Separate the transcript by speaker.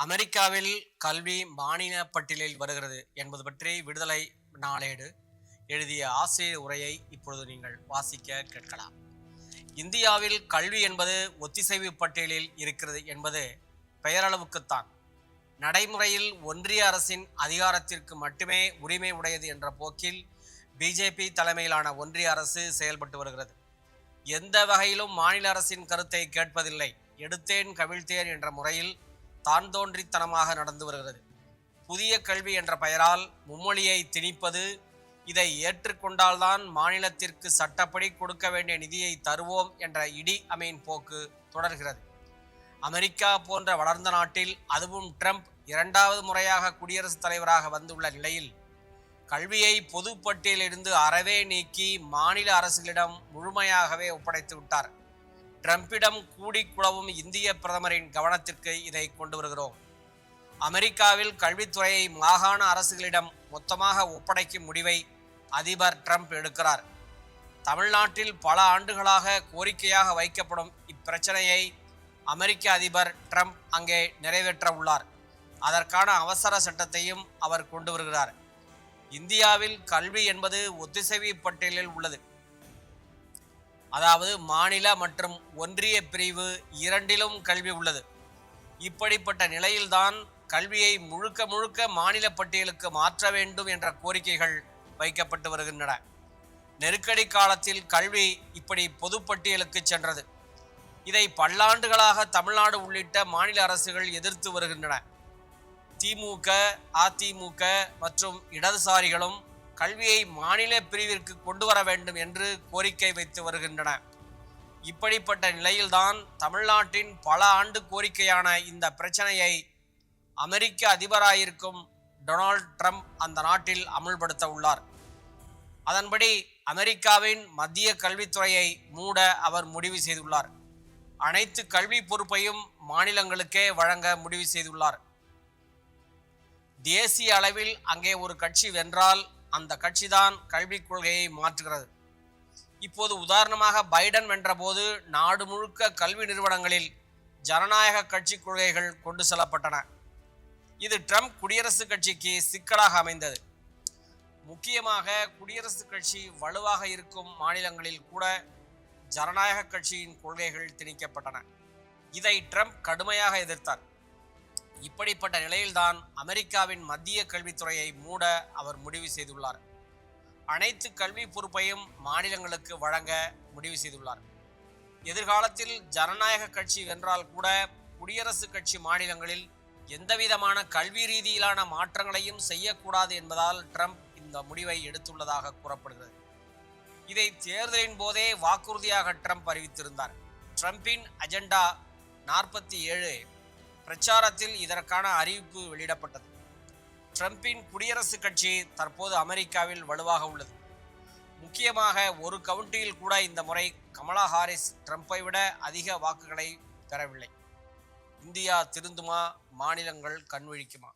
Speaker 1: அமெரிக்காவில் கல்வி மாநில பட்டியலில் வருகிறது என்பது பற்றி விடுதலை நாளேடு எழுதிய ஆசிரியர் உரையை இப்பொழுது நீங்கள் வாசிக்க கேட்கலாம். இந்தியாவில் கல்வி என்பது ஒத்திசைவு பட்டியலில் இருக்கிறது என்பது பெயரளவுக்குத்தான். நடைமுறையில் ஒன்றிய அரசின் அதிகாரத்திற்கு மட்டுமே உரிமை உடையது என்ற போக்கில் பிஜேபி தலைமையிலான ஒன்றிய அரசு செயல்பட்டு வருகிறது. எந்த வகையிலும் மாநில அரசின் கருத்தை கேட்பதில்லை, எடுத்தேன் கவிழ்த்தேன் என்ற முறையில் தான் தோன்றித்தனமாக நடந்து வருகிறது. புதிய கல்வி என்ற பெயரால் மும்மொழியை திணிப்பது, இதை ஏற்றுக்கொண்டால்தான் மாநிலத்திற்கு சட்டப்படி கொடுக்க வேண்டிய நிதியை தருவோம் என்ற இடி அமீன் போக்கு தொடர்கிறது. அமெரிக்கா போன்ற வளர்ந்த நாட்டில், அதுவும் ட்ரம்ப் இரண்டாவது முறையாக குடியரசுத் தலைவராக வந்துள்ள நிலையில், கல்வியை பொதுப்பட்டியலிருந்து அறவே நீக்கி மாநில அரசுகளிடம் முழுமையாகவே ஒப்படைத்து விட்டார். ட்ரம்பிடம் கூடி குழவும் இந்திய பிரதமரின் கவனத்திற்கு இதை கொண்டு வருகிறோம். அமெரிக்காவில் கல்வித்துறையை மாகாண அரசுகளிடம் மொத்தமாக ஒப்படைக்கும் முடிவை அதிபர் ட்ரம்ப் எடுக்கிறார். தமிழ்நாட்டில் பல ஆண்டுகளாக கோரிக்கையாக வைக்கப்படும் இப்பிரச்சனையை அமெரிக்க அதிபர் ட்ரம்ப் அங்கே நிறைவேற்ற உள்ளார். அதற்கான அவசர சட்டத்தையும் அவர் கொண்டு வருகிறார். இந்தியாவில் கல்வி என்பது ஒத்திசைவு பட்டியலில் உள்ளது. அதாவது மாநில மற்றும் ஒன்றிய பிரிவு இரண்டிலும் கல்வி உள்ளது. இப்படிப்பட்ட நிலையில்தான் கல்வியை முழுக்க முழுக்க மாநில பட்டியலுக்கு மாற்ற வேண்டும் என்ற கோரிக்கைகள் வைக்கப்பட்டு வருகின்றன. நெருக்கடி காலத்தில் கல்வி இப்படி பொதுப்பட்டியலுக்கு சென்றது. இதை பல்லாண்டுகளாக தமிழ்நாடு உள்ளிட்ட மாநில அரசுகள் எதிர்த்து வருகின்றன. திமுக, அதிமுக மற்றும் இடதுசாரிகளும் கல்வியை மாநில பிரிவிற்கு கொண்டு வர வேண்டும் என்று கோரிக்கை வைத்து வருகின்றன. இப்படிப்பட்ட நிலையில்தான் தமிழ்நாட்டின் பல ஆண்டு கோரிக்கையான இந்த பிரச்சனையை அமெரிக்க அதிபராயிருக்கும் டொனால்ட் ட்ரம்ப் அந்த நாட்டில் அமுல்படுத்த உள்ளார். அதன்படி அமெரிக்காவின் மத்திய கல்வித்துறையை மூட அவர் முடிவு செய்துள்ளார். அனைத்து கல்வி பொறுப்பையும் மாநிலங்களுக்கே வழங்க முடிவு செய்துள்ளார். தேசிய அளவில் அங்கே ஒரு கட்சி வென்றால் அந்த கட்சிதான் கல்விக் கொள்கையை மாற்றுகிறது. இப்போது உதாரணமாக பைடன் வென்றபோது நாடு முழுக்க கல்வி நிறுவனங்களில் ஜனநாயக கட்சி கொள்கைகள் கொண்டு செல்லப்பட்டன. இது ட்ரம்ப் குடியரசுக் கட்சிக்கு சிக்கலாக அமைந்தது. முக்கியமாக குடியரசுக் கட்சி வலுவாக இருக்கும் மாநிலங்களில் கூட ஜனநாயக கட்சியின் கொள்கைகள் திணிக்கப்பட்டன. இதை ட்ரம்ப் கடுமையாக எதிர்த்தார். இப்படிப்பட்ட நிலையில்தான் அமெரிக்காவின் மத்திய கல்வித்துறையை மூட அவர் முடிவு செய்துள்ளார். அனைத்து கல்வி பொறுப்பையும் மாநிலங்களுக்கு வழங்க முடிவு செய்துள்ளார். எதிர்காலத்தில் ஜனநாயக கட்சி வென்றால் கூட குடியரசுக் கட்சி மாநிலங்களில் எந்தவிதமான கல்வி ரீதியிலான மாற்றங்களையும் செய்யக்கூடாது என்பதால் ட்ரம்ப் இந்த முடிவை எடுத்துள்ளதாக கூறப்படுகிறது. இதை தேர்தலின் போதே வாக்குறுதியாக ட்ரம்ப் அறிவித்திருந்தார். ட்ரம்பின் அஜெண்டா 47 பிரச்சாரத்தில் இதற்கான அறிவிப்பு வெளியிடப்பட்டது. ட்ரம்பின் குடியரசுக் கட்சி தற்போது அமெரிக்காவில் வலுவாக உள்ளது. முக்கியமாக ஒரு கவுண்டியில் கூட இந்த முறை கமலா ஹாரிஸ் ட்ரம்பை விட அதிக வாக்குகளை பெறவில்லை. இந்தியா திருந்துமா? மாநிலங்கள் கண்விழிக்குமா?